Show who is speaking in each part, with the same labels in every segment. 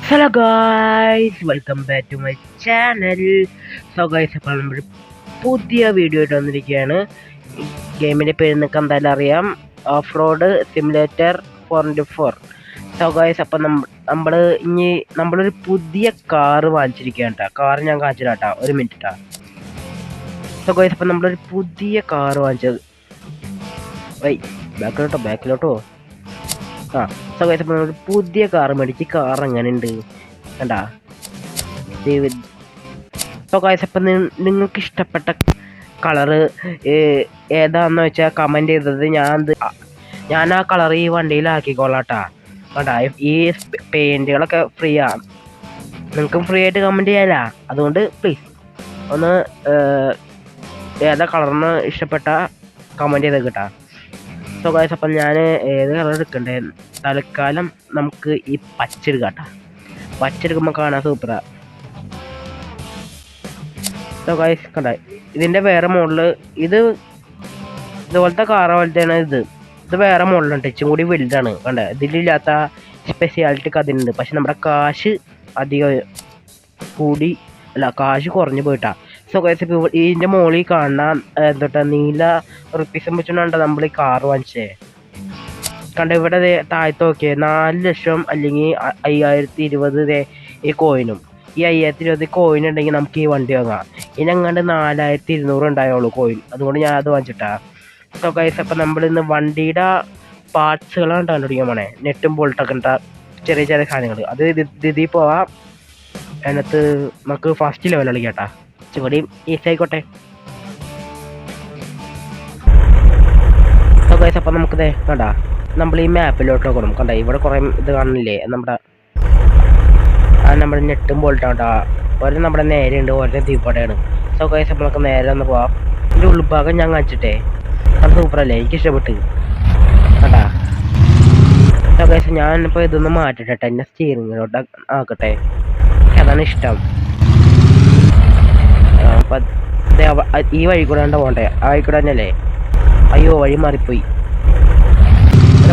Speaker 1: Hello guys, welcome back to my channel. So guys, അപ്പോൾ നമ്മൾ പുതിയ വീഡിയോ ആയിട്ട് വന്നിരിക്കുകയാണ്. ഗെയിമിൻ്റെ പേര് നിങ്ങൾക്ക് എന്തായാലും അറിയാം, off road simulator 4x4. So guys, അപ്പം നമ്മളൊരു പുതിയ കാറ് വാങ്ങിച്ചിരിക്കുകയാണ് കേട്ടോ. കാറ് ഞാൻ കാണിച്ചു കേട്ടോ, ഒരു മിനിറ്റ് കേട്ടോ. സോ ഗായ്സ്, അപ്പം നമ്മളൊരു പുതിയ കാറ് വാങ്ങിച്ചത്. ബാക്കിലോട്ടോ. സോ ഗൈസ്, അപ്പോൾ ഒരു പുതിയ കാർ മേടിച്ച്. കാർ എങ്ങനെ ഉണ്ട് കണ്ടാ? സോ ഗൈസ്, അപ്പം നിങ്ങൾക്ക് ഇഷ്ടപ്പെട്ട കളറ് ഏതാന്ന് വെച്ചാൽ കമൻറ്റ് ചെയ്തത് ഞാൻ ആ കളർ ഈ വണ്ടിയിലാക്കിക്കോളാട്ടാ. കണ്ടാ, ഈ പെയിൻറ്റുകളൊക്കെ ഫ്രീ ആണ്, നിങ്ങൾക്കും ഫ്രീ ആയിട്ട് കമൻറ്റ് ചെയ്യാനാ. അതുകൊണ്ട് പ്ലീസ് ഒന്ന് ഏതാ കളറിന് ഇഷ്ടപ്പെട്ട കമൻറ്റ് ചെയ്ത് കേട്ടാ. സോ ഗൈസ്, അപ്പം ഞാൻ ഏത് കളർ എടുക്കണ്ടേ? തൽക്കാലം നമുക്ക് ഈ പച്ച എടുക്കാം കേട്ടോ. പച്ച എടുക്കുമ്പോൾ കാണാൻ സൂപ്പറാ. സോ ഗൈസ്, കണ്ട ഇതിൻ്റെ വേറെ മോഡല്, ഇതുപോലത്തെ കാറ പോലത്തെയാണ്. ഇത് വേറെ മോഡലുണ്ട്, ഇച്ചും കൂടി വലുതാണ്. കണ്ട, ഇതിലില്ലാത്ത സ്പെഷ്യാലിറ്റി അതിനുണ്ട്. പക്ഷെ നമ്മുടെ കാശ് കാശ് കുറഞ്ഞു പോയിട്ടാ. സോ ഗൈസ്, ഇപ്പോൾ ഇതിൻ്റെ മുകളിൽ കാണുന്ന നീല റുപ്പീസും വെച്ചുകൊണ്ടാണ് നമ്മൾ ഈ കാർ വാങ്ങിച്ചേ. കണ്ട, ഇവിടെ താഴത്ത് നോക്കിയേ, 4 ലക്ഷം അല്ലെങ്കിൽ 5020 ഈ കോയിനും. ഈ 5020 കോയിൻ ഉണ്ടെങ്കിൽ നമുക്ക് ഈ വണ്ടി വാങ്ങാം. ഇതിനെങ്ങാണ്ട് 4200 ഉണ്ടായുള്ളൂ കോയിൻ. അതുകൊണ്ട് ഞാൻ അത് വാങ്ങിച്ചിട്ടാ. സോ ഗൈസ്, അപ്പം നമ്മളിന്ന് വണ്ടിയുടെ പാർട്സുകളാണ് കണ്ടുപിടിക്കാൻ പോണേ. നെറ്റും ബോൾട്ടൊക്കെ ഉണ്ടാ, ചെറിയ ചെറിയ സാധനങ്ങൾ. അത് ഇതിൽ പോവാം. അതിനകത്ത് നമുക്ക് ഫസ്റ്റ് ലെവൽ കളിക്കാട്ടാ. ചുവടിയും ഈസി ആയിക്കോട്ടെ. സോ ഗൈസ്, അപ്പം നമുക്ക് കണ്ടാ, നമ്മൾ ഈ മാപ്പിലോട്ട് നോക്കണം. കണ്ട, ഇവിടെ കുറേ ഇത് കാണില്ലേ, നമ്മുടെ നെട്ടും ബോൾട്ടാണ്ടാ. ഒരെണ്ണം നമ്മുടെ നേരെയുണ്ട്, ഒരെണ്ണം തീപ്പാടെയാണ്. സോ ഗൈസ്, അപ്പോൾ നമുക്ക് നേരെ ഒന്ന് പോവാം. ഇതിൻ്റെ ഉൾഭാഗം ഞാൻ കാണിച്ചിട്ടേ, അത് സൂപ്പറല്ലേ, എനിക്ക് ഇഷ്ടപ്പെട്ട് കണ്ടാ. സോ ഗൈസ്, ഞാനിപ്പോൾ ഇതൊന്ന് മാറ്റിട്ടെ, എന്നെ സ്റ്റീറിങ്ങിലോട്ട് ആക്കട്ടെ, അതാണ് ഇഷ്ടം. അപ്പം ഈ വഴി കൂടെ കണ്ട പോകണ്ടേ, ആ വഴി കൂടെ തന്നെയല്ലേ? അയ്യോ, വഴി മാറിപ്പോയി.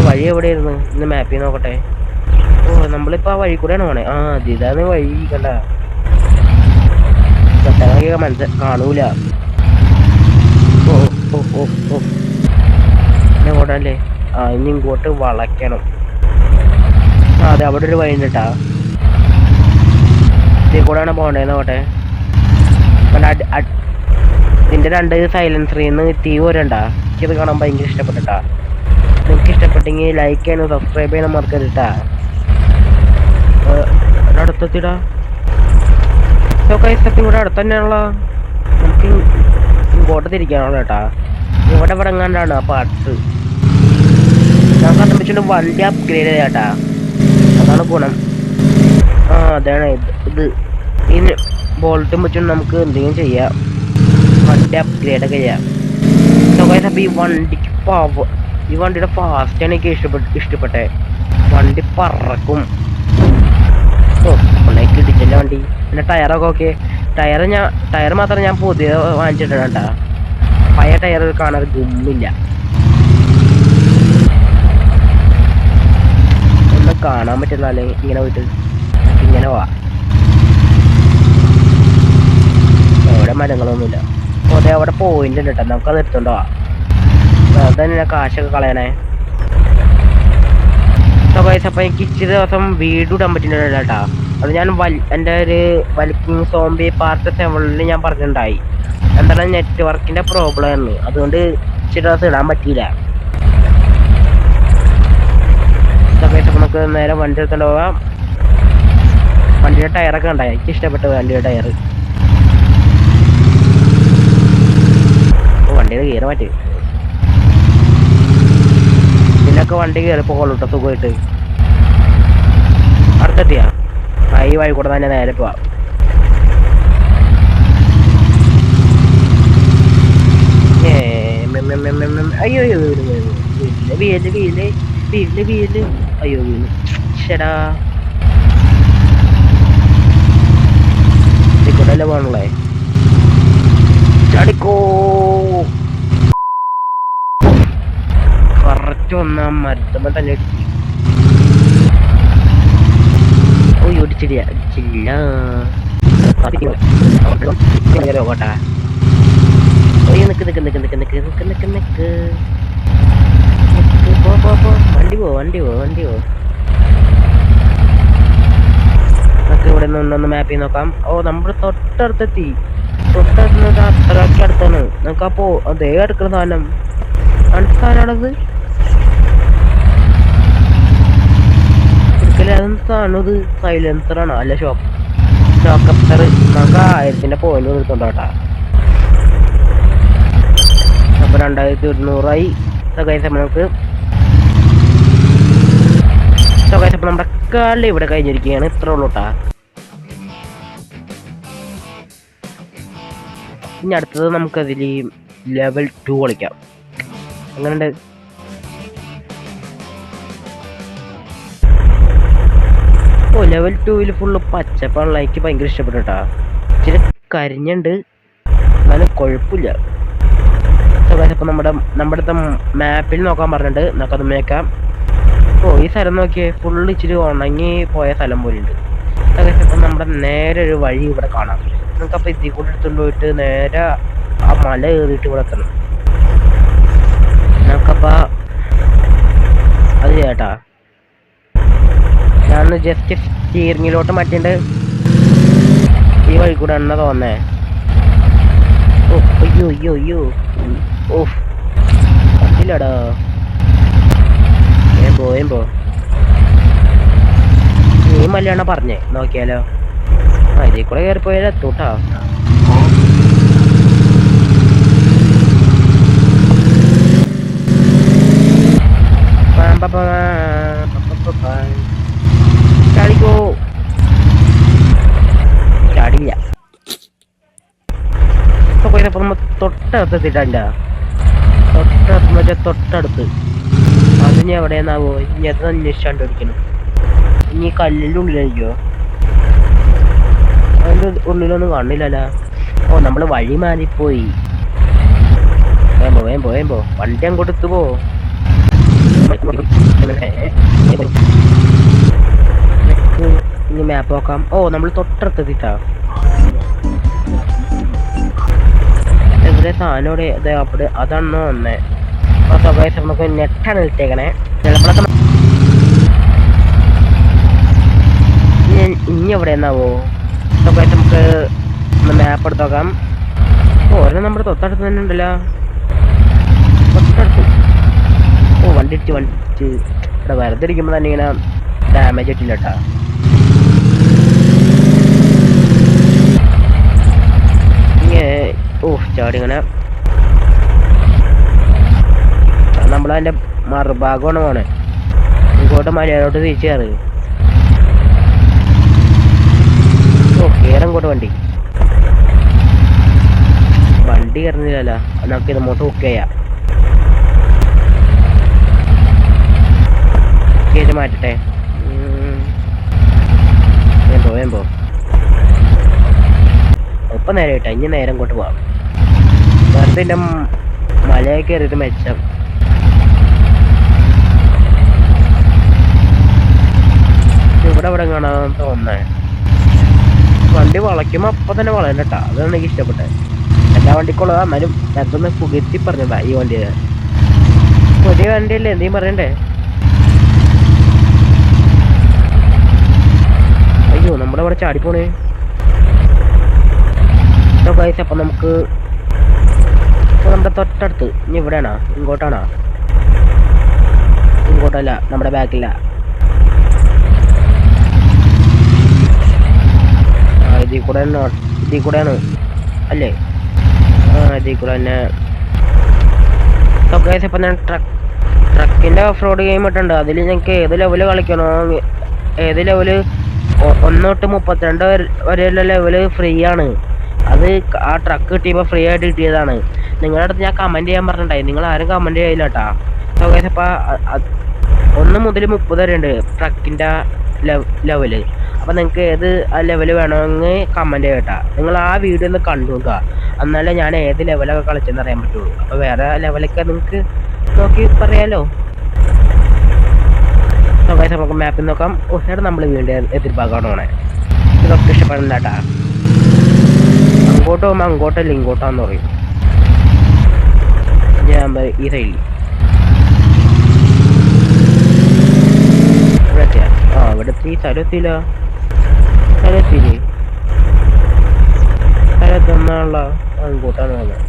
Speaker 1: വഴി എവിടെയായിരുന്നു? ഇന്ന് മാപ്പിൽ നോക്കട്ടെ. ഓ, നമ്മളിപ്പോൾ ആ വഴി കൂടെയാണ് പോണേ. ഇതാണ് വഴി. കണ്ട, കാണൂല. ഓടല്ലേ? ഇനി ഇങ്ങോട്ട് വളയ്ക്കണം. അതെ, അവിടെ ഒരു വഴി ഉണ്ട് കേട്ടാ. ഇതിൽ കൂടെയാണ് പോകണ്ടേ, നോക്കട്ടെ. ഇതിൻ്റെ 2 സൈലൻസറിൽ നിന്ന് തീ പോരണ്ടാ. എനിക്കത് കാണാൻ ഭയങ്കര ഇഷ്ടപ്പെട്ടിട്ടാ. നിങ്ങൾക്ക് ഇഷ്ടപ്പെട്ടെങ്കിൽ ലൈക്ക് ചെയ്യാനും സബ്സ്ക്രൈബ് ചെയ്യാനും മറക്കരുതാ. അടുത്തെത്തിടാ. ഇവിടെ അടുത്ത് തന്നെയാണല്ലോ. നമുക്ക് ഇങ്ങോട്ട് തിരിക്കാനുള്ള കേട്ടാ. ഇവിടെ എങ്ങാണ്ടാണ് ആ പാർട്സ്. നമുക്ക് അതനുസരിച്ചുകൊണ്ട് വണ്ടി അപ്ഗ്രേഡ് ചെയ്യാട്ടാ. അതാണ് ഗുണം. അതാണ് ഇത് ഈ ബോൾട്ടും വെച്ചുകൊണ്ട് നമുക്ക് എന്തെങ്കിലും ചെയ്യാം, വണ്ടി അപ്ഗ്രേഡൊക്കെ ചെയ്യാം. അപ്പോൾ ഈ വണ്ടിയുടെ ഫാസ്റ്റാണ് എനിക്ക് ഇഷ്ടപ്പെട്ടെ. വണ്ടി പറക്കും. ഇടിച്ചല്ലേ വണ്ടി. പിന്നെ ടയറൊക്കെ ഓക്കെ. ടയർ മാത്രം ഞാൻ പുതിയ വാങ്ങിച്ചിട്ടുണ്ട് കേട്ടാ. പഴയ ടയർ കാണാൻ ഗുമ്മില്ല. ഒന്നും കാണാൻ പറ്റില്ല. അല്ലെങ്കിൽ ഇങ്ങനെ പോയിട്ട് ഇങ്ങനെ പോവാ. അവിടെ മരങ്ങളൊന്നുമില്ല. അതെ, അവിടെ പോയിന്റ് ഉണ്ട് കേട്ടോ, നമുക്കത് എടുത്തോണ്ടോ. അതന്നെ കാശൊക്കെ കളയണേ. അപ്പോൾ എനിക്ക് ഇച്ചിരി ദിവസം വീഡിയോ ഇടാൻ പറ്റുന്നില്ല കേട്ടാ. അത് ഞാൻ എൻ്റെ ഒരു വലിക്കിങ് സോംബി പാർട്ട് 7 ഞാൻ പറഞ്ഞിട്ടുണ്ടായി. എന്താണ് നെറ്റ്വർക്കിൻ്റെ പ്രോബ്ലം ആണ്. അതുകൊണ്ട് ഇച്ചിരി ദിവസം ഇടാൻ പറ്റിയില്ല. നമുക്ക് നേരെ വണ്ടി എടുത്തോണ്ട് പോകാം. വണ്ടിയുടെ ടയറൊക്കെ ഉണ്ടായി, എനിക്ക് ഇഷ്ടപ്പെട്ടു വണ്ടിയുടെ ടയർ. വണ്ടിയുടെ ഗിയർ മാറ്റി. ഇതിലൊക്കെ വണ്ടി കയറി പോകോളൂട്ടോ സുഖമായിട്ട്. അടുത്തെത്തിയാ ഈ വഴി കൂടെ തന്നെ നേരെ പോവാം. അയ്യോ വീല് അയ്യോ വീല് ശടാ. ഇതിക്കൂടല്ലേ പോകണല്ലേ? ചടിക്കോ. കറക്റ്റ് വന്ന മരത്തുമ്പോൾ തന്നെ ഇടിച്ചില്ല ഇടിച്ചില്ല കോട്ടാ നിക്ക് നിക്ക് നിക്ക് നിക്ക് നിക്ക് നിക്ക് നിക്ക് നിക്ക് പോ വണ്ടി പോ നമുക്ക് ഇവിടെ നിന്ന് മാപ്പിൽ നോക്കാം. ഓ നമ്മൾ തൊട്ടടുത്തെത്തി. തൊട്ടടുത്ത് അത്രയ്ക്ക് അടുത്താണ്. നമുക്ക് അപ്പോ അതേ അടുക്കുന്ന സാധനം അടുത്ത സാധനമാണത്. സാധനം സൈലൻസറാണ് അല്ല ഷോക്കപ്റ്റർ. നമുക്ക് 1000 പോയിന്റ് കൊടുത്തോണ്ടാട്ടാ. അപ്പൊ 2100 നമുക്ക് നമ്മുടെ കളി ഇവിടെ കഴിഞ്ഞിരിക്കുകയാണ്. ഇത്ര ഉള്ളൂട്ടാ. ഇനി അടുത്തത് നമുക്കതിൽ ലെവൽ 2 കളിക്കാം. അങ്ങനെയുണ്ട്. ഓ ലെവൽ 2 ഫുള്ള് പച്ചപ്പാണല്ലോ. എനിക്ക് ഭയങ്കര ഇഷ്ടപ്പെട്ടാ. ഇച്ചിരി കരിഞ്ഞുണ്ട് എന്നാലും കുഴപ്പമില്ല. ഇപ്പം നമ്മുടെ മാപ്പിൽ നോക്കാൻ പറഞ്ഞിട്ടുണ്ട്. നമുക്കത് മേക്കാം. ഓ ഈ സ്ഥലം നോക്കിയേ, ഫുള്ള് ഇച്ചിരി ഉണങ്ങി പോയ സ്ഥലം പോലെയുണ്ട്. ഇപ്പം നമ്മുടെ നേരെ ഒരു വഴി ഇവിടെ കാണാം. നമുക്കപ്പോൾ ഇതിൽ കൂടെ എടുത്തുകൊണ്ട് പോയിട്ട് നേരെ ആ മല കയറിയിട്ട് ഇവിടെ എത്തണം. നമുക്കപ്പോൾ അത് ചേട്ടാ ഞാനൊന്ന് ജസ്റ്റ് സ്റ്റീറിങ്ങിലോട്ട് മാറ്റിണ്ട് ഈ വഴി കൂടെ എണ്ണ തോന്നേ. ഓ അയ്യോ ഓഫ് പറ്റില്ലടാ. പോ നീ മല്യാണ പറഞ്ഞേ നോക്കിയാലോ. ഇതിൽ കൂടെ കയറിപ്പോയാലും എത്തൂട്ടാ. ചാടിക്കോ. ചാടില്ല. പോയപ്പോ നമ്മ തൊട്ടടുത്ത് എത്തിയിട്ടല്ല. തൊട്ടടുത്ത് അത് ഞാൻ എവിടെയെന്നാവോ. ഇനി അത് അന്വേഷിച്ചാണ്ട് പിടിക്കണം. ഇനി കല്ലിൻ്റെ ഉള്ളിലായിരിക്കോ? അതിൻ്റെ ഉള്ളിലൊന്നും കാണില്ലല്ലോ. ഓ നമ്മള് വഴി മാറിപ്പോയി. വേം പോ വണ്ടി അങ്ങോട്ട് എത്തു പോ. ഇനി മാപ്പ് നോക്കാം. ഓ നമ്മൾ തൊട്ടടുത്തെത്തിട്ടാ. എവിടെ സാധനോടെ അവിടെ അതാണോ വന്നേ. നമുക്ക് നെറ്റാണ് ഇട്ടേക്കണേ. ചിലപ്പോഴൊക്കെ ഇനി എവിടെയെന്നാവോ. നമുക്ക് മാപ്പ് എടുത്ത് നോക്കാം. ഓരോ നമ്മുടെ തൊട്ടടുത്ത് തന്നെ ഉണ്ടല്ലോ. തൊട്ടടുത്ത്. ഓ വണ്ടി ഇടിച്ച് ഇവിടെ വെറുതെ ഇരിക്കുമ്പോൾ തന്നെ ഇങ്ങനെ ഡാമേജ് ഇട്ടില്ല കേട്ടാ. ഓ ചാടി ഇങ്ങനെ നമ്മളതിൻ്റെ മറുഭാഗമാണ് പോണേ. ഇങ്ങോട്ട് മലയോട്ട് തിരിച്ചു കയറി. ഓ കയറങ്ങോട്ട് വണ്ടി കയറുന്നില്ലല്ലോ. നമുക്ക് ഇത് ഇങ്ങോട്ട് ബുക്ക് ചെയ്യാം. കേട്ട് മാറ്റട്ടെ. വേം പോ ഒപ്പം നേരെ കിട്ടാം. ഇനി നേരം ഇങ്ങോട്ട് പോവാം. വെറുതെ എൻ്റെ മലയെ കയറിയിട്ട് മെച്ചം. ഇവിടെ കാണാൻ തോന്നേ. വണ്ടി വളയ്ക്കുമ്പോൾ അപ്പം തന്നെ വളയണ്ടട്ടാ. അതാണ് എനിക്ക് ഇഷ്ടപ്പെട്ടത്. എല്ലാ വണ്ടിക്കുള്ളതാ. എന്നാലും അതൊന്ന് പുകഴ്ത്തി പറഞ്ഞതാ ഈ വണ്ടിയെ. പുതിയ വണ്ടിയല്ലേ, എന്തെങ്കിലും പറയണ്ടേ. അയ്യോ നമ്മളിവിടെ ചാടിപ്പോണേ. അപ്പം നമുക്ക് നമ്മുടെ തൊട്ടടുത്ത് ഇനി ഇവിടെയാണോ ഇങ്ങോട്ടാണോ? ഇങ്ങോട്ടല്ല, നമ്മുടെ ബാക്കില്ല. ഇതിൽ കൂടെയാണ് അല്ലേ? ഇതിൽ കൂടെ തന്നെ. ഇപ്പം ഞാൻ ട്രക്കിൻ്റെ ഓഫ് റോഡ് ഗെയിം ഇട്ടുണ്ട്. അതിൽ ഞങ്ങൾക്ക് ഏത് ലെവല് കളിക്കണോ, ഏത് ലെവല് 1 തൊട്ട് 32 വരെയുള്ള ലെവല് ഫ്രീ ആണ്. അത് ആ ട്രക്ക് കിട്ടിയപ്പോൾ ഫ്രീ ആയിട്ട് കിട്ടിയതാണ്. നിങ്ങളുടെ അടുത്ത് ഞാൻ കമൻറ്റ് ചെയ്യാൻ പറഞ്ഞിട്ടുണ്ടായി. നിങ്ങൾ ആരും കമൻറ്റ് ചെയ്യില്ല കേട്ടാ. അപ്പം 1 മുതൽ 30 വരെ ഉണ്ട് ട്രക്കിൻ്റെ ലെവല്. അപ്പം നിങ്ങൾക്ക് ഏത് ആ ലെവല് വേണമെങ്കിൽ കമൻറ്റ് ചെയ്യട്ടാ. നിങ്ങൾ ആ വീഡിയോ ഒന്ന് കണ്ടു നോക്കുക. എന്നാലേ ഞാൻ ഏത് ലെവലൊക്കെ കളിച്ചെന്ന് അറിയാൻ പറ്റുള്ളൂ. അപ്പോൾ വേറെ ലെവലൊക്കെ നിങ്ങൾക്ക് നോക്കി പറയാലോ. നമുക്ക് മാപ്പിൽ നോക്കാം. നമ്മൾ വീണ്ടും എതിർഭാഗമാണ് പോണേ. ഇതൊക്കെ ഇഷ്ടപ്പെടില്ല കേട്ടാ. അങ്ങോട്ട് പോകുമ്പോ അങ്ങോട്ടല്ല ഇങ്ങോട്ടാന്ന് പറയും. ഞാൻ ഈ സൈഡിൽ ഇവിടെ എത്തി. സ്ഥലത്തില്ല, സ്ഥലത്തില്ലേ, സ്ഥലത്തൊന്നുള്ള അങ്ങോട്ടാന്ന് പറഞ്ഞത്.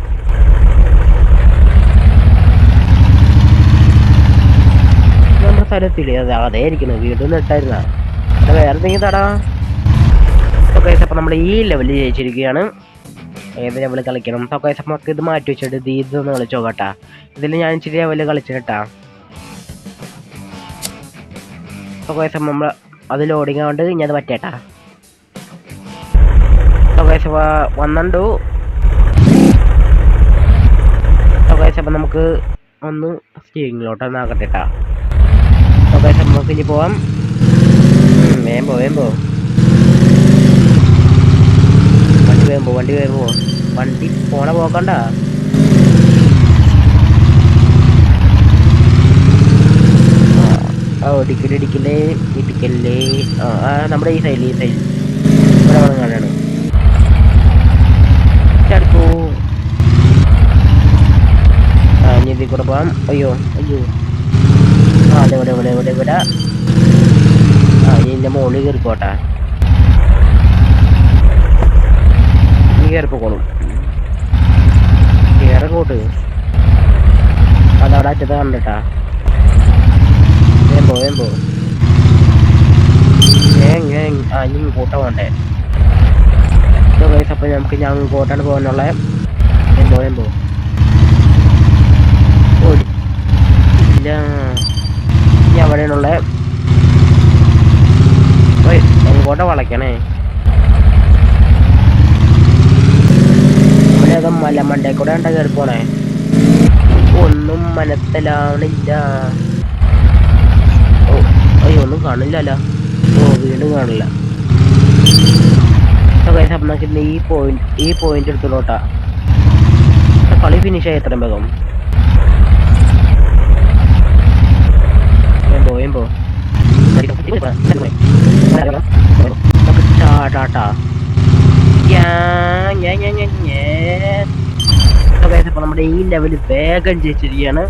Speaker 1: നമ്മുടെ സ്ഥലത്തില്ലേ, അതേ ഇരിക്കുന്നു. വീടൊന്നും ഇട്ടായിരുന്ന വേറെ എന്തെങ്കിലും തടാ. അപ്പൊ നമ്മൾ ഈ ലെവലിൽ ജയിച്ചിരിക്കുകയാണ്. ഏത് ലെവല് കളിക്കണം? അപ്പൊ നമുക്ക് ഇത് മാറ്റി വെച്ചിട്ട് ഇതൊന്ന് കളിച്ചോ കേട്ടാ. ഇതിൽ ഞാൻ ഇച്ചിരി ലെവല് കളിച്ചിട്ടാ. അപ്പൊ നമ്മൾ അത് ലോഡിങ് ആവുകൊണ്ട് ഇനി അത് പറ്റേട്ടാ. വന്നണ്ടു. അപ്പൊ നമുക്ക് ഒന്ന് സ്റ്റീരിങ്ങിലോട്ടൊന്ന് ആക്കട്ടെട്ടാ. നമുക്ക് ഇനി പോവാം. വേമ്പോ വണ്ടി വേമ്പോ വണ്ടി പോണ പോക്കണ്ട. ഇടിക്കല്ലേ. നമ്മുടെ ഈ സൈഡിൽ ഇവിടെ കാണാണ്. ചടുക്കൂ. ഇനി ഇതിൽ കൂടെ പോവാം. അയ്യോ ഇവിടെ ഇതിന്റെ മുകളിൽ കയറിപ്പോട്ടെ. നീ കയറിപ്പോക്കോളും. കയറങ്ങോട്ട്. അതവിടെ അറ്റത്ത് കണ്ടിട്ടാ. വേമ്പോ ഇനി ഇങ്ങോട്ടാ വേണ്ടേ. അപ്പൊ നമുക്ക് ഞാൻ ഇങ്ങോട്ടാണ് പോകാനുള്ള. വേമ്പോ ഇല്ല, ഇനി അവിടെയാണുള്ള. എങ്ങോട്ടാ വളയ്ക്കണേ? നമ്മളേതോ മലമണ്ടേ കൂടെ ഉണ്ടാ കയറി പോണേ. ഒന്നും മനസ്സിലാവണില്ല. ഒന്നും കാണില്ലല്ലോ. വീണ്ടും കാണില്ല. ഈ പോയിന്റ് എടുത്തോട്ടാ. കളി ഫിനിഷ് ആയി എത്രയും വേഗം. വേമ്പോ ചാടാട്ടാ. നമ്മുടെ ഈ ലെവല് വേഗം ജയിച്ചിരിക്കുകയാണ്.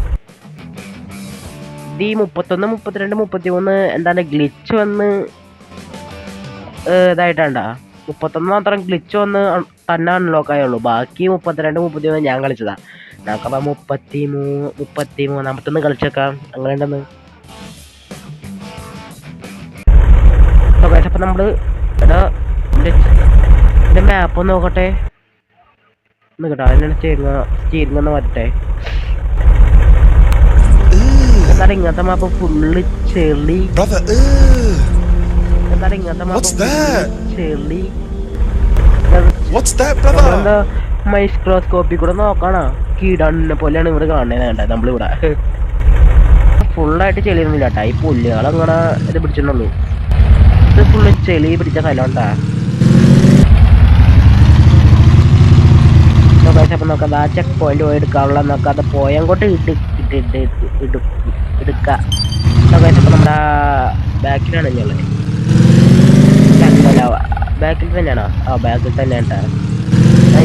Speaker 1: ഈ 31, 32, 33 എന്താണ് ഗ്ലിച്ച് വന്ന് ഇതായിട്ടാണ്ടാ. 31 മാത്രം ഗ്ലിച്ച് വന്ന് തന്നെ അൺലോക്ക് ആയുള്ളൂ. ബാക്കി 32, 33 ഞാൻ കളിച്ചതാ. നമുക്കപ്പ 33 കളിച്ചേക്കാം. അങ്ങനെ ഉണ്ടെന്ന്. അപ്പൊ നമ്മള് എന്റെ മാപ്പ് ഒന്ന് നോക്കട്ടെ. കേട്ടോ, അതിനാണ് സ്റ്റീരിങ് ഒന്ന് വരട്ടെ. എന്താണ് ഇങ്ങനത്തെ മാപ്പ് ഫുള്ള് ചെളി. എന്താണ് ഇങ്ങനത്തെ മാപ്പ് ചെളി. എന്താ മൈക്രോസ്കോപ്പിൽ കൂടെ നോക്കാണോ? കീടാണിനെ പോലെയാണ് ഇവിടെ കാണുന്നത്. നമ്മളിവിടെ ഫുള്ളായിട്ട് ചെളിയൊന്നുമില്ല കേട്ടാ. ഈ പുല്ലുകളങ്ങനെ ഇത് പിടിച്ചിട്ടുള്ളൂ. ഇത് ഫുള്ള് ചെളി പിടിച്ച സ്ഥലമുണ്ടാ. അപ്പൊ നോക്കാം. ആ ചെക്ക് പോയിന്റ് പോയി എടുക്കാനുള്ള നോക്കാം. അത് പോയങ്ങോട്ട് എടുക്കാം. നമ്മുടെ ബാക്കിലാണ് ഞങ്ങള്. ബാക്കിൽ തന്നെയാണോ? ബാക്കിൽ തന്നെയാണ് കേട്ടാ.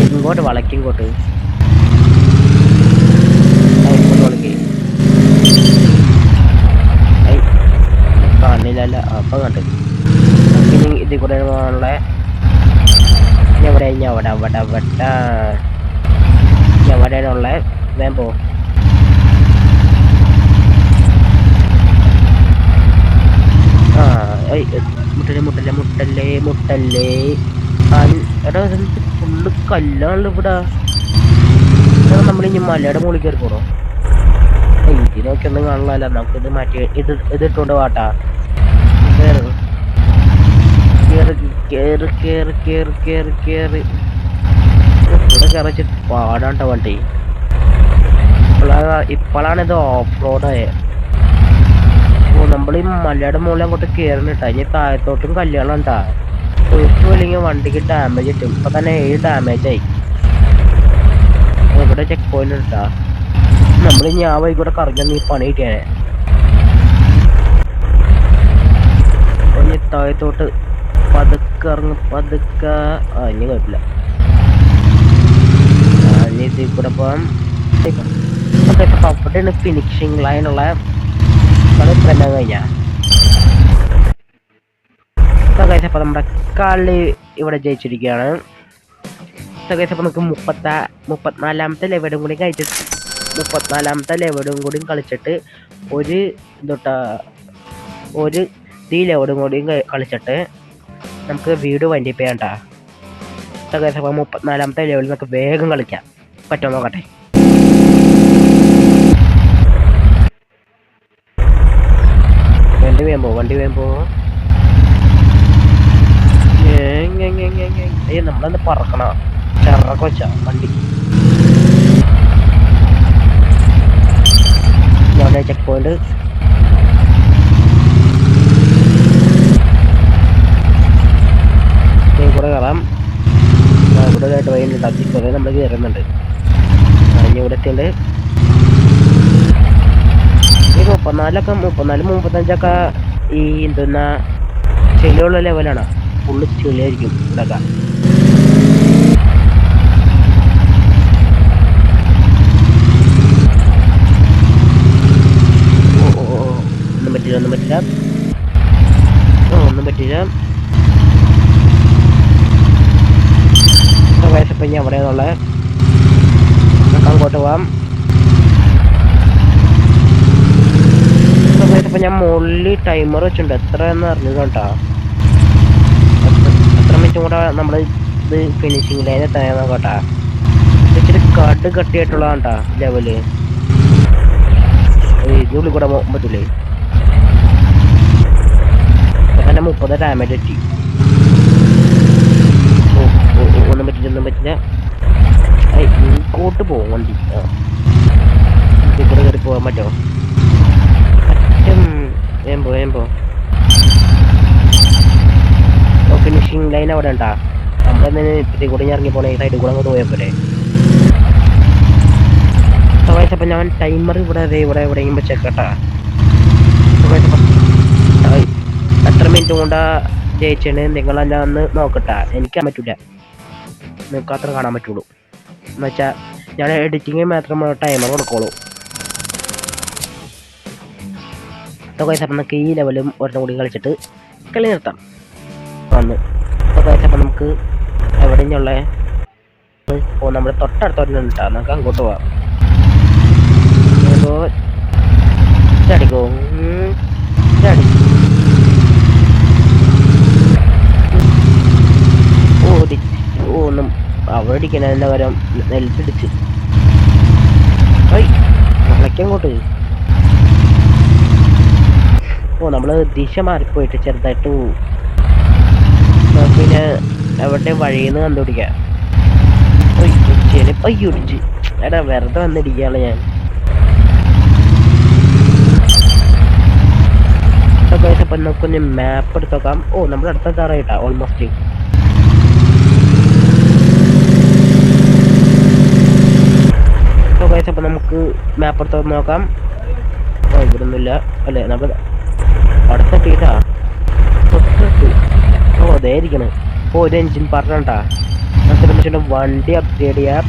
Speaker 1: ഇങ്ങോട്ട് വളക്കി. ഇങ്ങോട്ട് വളക്കി. കാണില്ലല്ല. അപ്പൊ കണ്ട് ഇനി ഇതിൽ കൂടെ പോകാനുള്ള. എവിടെയാണുള്ള വേമ്പോ. മുട്ടല്ലേ. എടാ ഫുള്ള് കല്ലാണല്ലോ ഇവിടെ. നമ്മളിനി മലയുടെ മുകളിൽ കയറി പോണോ? ഇതിനൊക്കെ ഒന്നും കാണാനല്ല. നമുക്കിത് മാറ്റി ഇതിട്ടോണ്ട് വാട്ടാ. കേറി ഇവിടെ കയറിച്ച് പാടാണ്ട വണ്ടി. ഇപ്പോഴാണ് ഇത് ഓഫ് റോഡായ. നമ്മൾ ഈ മലയുടെ മുകളിൽ അങ്ങോട്ട് കയറുന്നിട്ടാ. ഇനി താഴത്തോട്ടും കല്യാണം ഉണ്ടാ. അല്ലെങ്കിൽ വണ്ടിക്ക് ഡാമേജ് കിട്ടും. ഇപ്പൊ തന്നെ 7 ഡാമേജ് ആയി. ഇവിടെ ചെക്ക് പോയിന്റ് ഇട്ടാ. നമ്മളിനി ആ വഴി കൂടെ കറങ്ങി പണി കിട്ടിയാനെ. താഴത്തോട്ട് പതുക്കെ ഇറങ്ങ് പതുക്കെ. ഇനി കുഴപ്പമില്ല. ഇനി ഇതിൽ കൂടെ പോകാം. അവിടെയാണ് ഫിനിഷിംഗ് ലൈനുള്ള കളി തന്നെ കഴിഞ്ഞാൽ. അപ്പോൾ നമ്മുടെ കളി ഇവിടെ ജയിച്ചിരിക്കുകയാണ്. അപ്പോൾ നമുക്ക് 34ാമത്തെ ലെവലും കൂടി കഴിച്ചിട്ട് 34ാമത്തെ ലെവലും കൂടി കളിച്ചിട്ട് ഒരു ലെവലും കൂടി കളിച്ചിട്ട് നമുക്ക് വീട് വൈൻഡപ്പ് ചെയ്യാം കേട്ടോ. അപ്പോൾ 34ാമത്തെ ലെവലിൽ നമുക്ക് വേഗം കളിക്കാം. പറ്റുമോ നോക്കട്ടെ. വണ്ടി വേമ്പോ നമ്മളെന്ത് പറക്കണ ചെറൊക്കെ വെച്ചാ വണ്ടി. ചെക്ക് പോയിന്റ് കൂടെ കയറാം. ഇവിടെ ട്രെയിൻ തത്തിക്കുറെ നമ്മൾ കയറുന്നുണ്ട്. ഇവിടെ എത്തിയുണ്ട്. ഈ 34-35 ഈ എന്തെന്നാ ചെളിയുള്ള ലെവലാണ്. ഫുള്ള് ചെളിയായിരിക്കും ഇവിടെയൊക്കെ. ഒന്നും പറ്റില്ല ഒന്നും പറ്റില്ല. വയസ്സപ്പം ഞാൻ എവിടെയാണുള്ള അങ്ങോട്ട് പോവാം. ഇപ്പം ഞാൻ മുകളിൽ ടൈമർ വെച്ചിട്ടുണ്ട്. എത്ര എന്ന് അറിഞ്ഞത് കേട്ടോ. എത്ര മിനിറ്റും കൂടെ നമ്മൾ ഇത് ഫിനിഷിംഗ് ലൈൻ എത്താൻ കേട്ടാ. ഇച്ചിരി കട്ടിയായിട്ടുള്ളതാണ് കേട്ടോ ലെവല്. ഇതിനുള്ളിൽ കൂടെ പോകാൻ പറ്റൂലേ. അങ്ങനെ 30 ഡാമേജ് എത്തി. ഒന്നും പറ്റില്ല. ഇങ്ങോട്ട് പോകും വണ്ടി. ഇതിൽ കൂടെ കയറി പോകാൻ പറ്റുമോ? വേമ്പോ ഫിനിഷിംഗ് ലൈൻ അവിടെ ഉണ്ടാ. നമ്മളെന്തിന് ഇതിൽ കൂടെ ഇറങ്ങി പോണേ. സൈഡിൽ കൂടെ അങ്ങോട്ട് പോയാൽ പോലെ. അപ്പം ഞാൻ ടൈമർ ഇവിടെ എവിടെയെങ്കിലും വെച്ചേക്കട്ടാ. എത്ര മിനിറ്റ് കൊണ്ടാ ജയിച്ചാണ് നിങ്ങളെല്ലാം ഒന്ന് നോക്കട്ടാ. എനിക്കാൻ പറ്റൂല, നിങ്ങൾക്ക് അത്ര കാണാൻ പറ്റുള്ളൂ. എന്നുവെച്ചാൽ ഞാൻ എഡിറ്റിങ് മാത്രം ടൈമർ കൊടുക്കുള്ളൂ. അപ്പം നമുക്ക് ഈ ലെവലും ഒരെണ്ണം കൂടി കളിച്ചിട്ട് കളി നിർത്താം വന്ന്. അപ്പം നമുക്ക് എവിടെ നിന്നുള്ള നമ്മുടെ തൊട്ടടുത്തോട്ട് ഉണ്ടാ. നമുക്ക് അങ്ങോട്ട് പോവാം. ചടിക്കോ ചടി. ഒന്നും അവിടെ അടിക്കണതിൻ്റെ പകരം നെൽപ്പിടിച്ച് അങ്ങോട്ട്. നമ്മൾ ദിശ മാറിപ്പോയിട്ട് ചെറുതായിട്ട് പോവും. പിന്നെ എവിടെ വഴിയെന്ന് കണ്ടുപിടിക്കാം. ചെലപ്പയ്യൊടിച്ച് എടാ വെറുതെ വന്നിരിക്കുകയാണ് ഞാൻ. അപ്പം നമുക്കൊന്ന് മാപ്പ് എടുത്ത് നോക്കാം. നമ്മുടെ അടുത്ത കാറായിട്ടാ ഓൾമോസ്റ്റ്. അപ്പം നമുക്ക് മാപ്പ് എടുത്ത് നോക്കാം. ഇവിടെ ഒന്നുമില്ല അല്ലേ. നമ്മൾ അടുത്തെത്തിയിട്ടാ. അതേ ഇരിക്കണ്. ഒരു എൻജിൻ പറഞ്ഞാ വണ്ടി അപ്ഗ്രേഡ് ചെയ്യാം.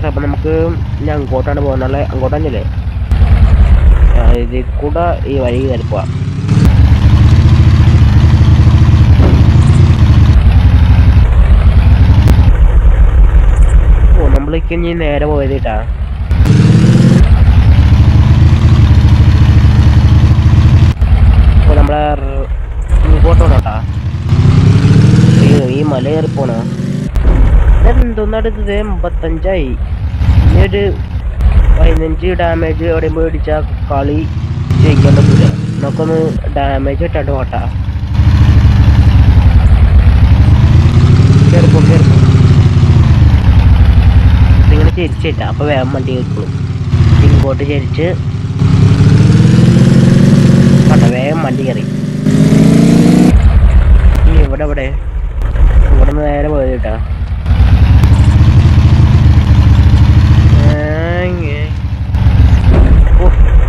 Speaker 1: അപ്പം നമുക്ക് ഞാൻ അങ്ങോട്ടാണ് പോകുന്നുള്ളത്. അങ്ങോട്ട് തന്നെയല്ലേ. ഇതിൽ കൂടെ ഈ വഴി കയറി പോവാം. നമ്മൾക്ക് ഇനി നേരെ പോയതിട്ടാ. നമ്മളെ ഇങ്ങോട്ടോട്ടാ ഈ മല കയറി പോണ. എന്തോന്നടുത്തത് 85 ഇനിയൊരു 15 ഡാമേജ് എവിടെയും പോയി അടിച്ചാൽ കളി ജയിക്കാൻ പറ്റില്ല. നമുക്കൊന്ന് ഡാമേജ് ഇട്ടാണ്ട് പോട്ടാ. കയറിപ്പോ ഇങ്ങനെ തിരിച്ചിട്ടാ. അപ്പൊ വേഗം വണ്ടി കയറിപ്പോളും. ഇങ്ങോട്ട് ചരിച്ച് വേഗം വണ്ടി കയറി. ഇവിടെ നിന്ന് നേരെ പോയത് കേട്ടാ.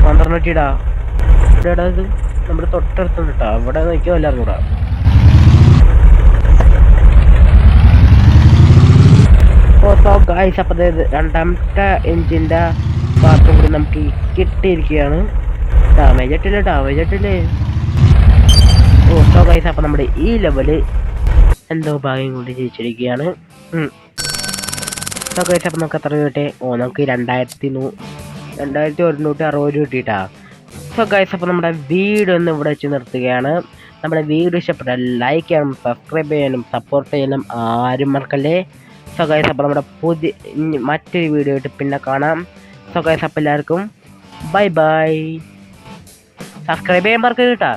Speaker 1: 12 ഇടാ. ഇത് നമ്മുടെ തൊട്ടടുത്തുണ്ട് കേട്ടോ. അവിടെ നോക്കിയോ എല്ലാവരും കൂടെ. സോ ഗൈസ്, അപ്പോൾ രണ്ടാമത്തെ എഞ്ചിൻ്റെ പാർട്ടും കൂടി നമുക്ക് കിട്ടിയിരിക്കുകയാണ്. ഡാമേജ് ആയിട്ടില്ലേ. സോ ഗൈസ്, അപ്പോൾ നമ്മുടെ ഈ ലെവല് എന്തോ ഭാഗ്യം കൊണ്ട് ജയിച്ചിരിക്കുകയാണ്. സോ ഗൈസ്, അപ്പോൾ നമുക്ക് എത്ര കിട്ടെ? നമുക്ക് 2160 കിട്ടിയിട്ടാ. സോ ഗൈസ്, അപ്പോൾ നമ്മുടെ വീഡിയോ ഒന്ന് ഇവിടെ വെച്ച് നിർത്തുകയാണ്. നമ്മുടെ വീഡിയോ ഇഷ്ടപ്പെട്ടാൽ ലൈക്ക് ചെയ്യാനും സബ്സ്ക്രൈബ് ചെയ്യാനും സപ്പോർട്ട് ചെയ്യാനും ആരും മറക്കല്ലേ. സോ ഗൈസ്, അപ്പോൾ നമ്മുടെ മറ്റൊരു വീഡിയോ ആയിട്ട് പിന്നെ കാണാം. സോ ഗൈസ്, അപ്പോൾ എല്ലാവർക്കും ബൈ. സബ്സ്ക്രൈബ് ചെയ്യാൻ മറക്കരുത് കേട്ടോ.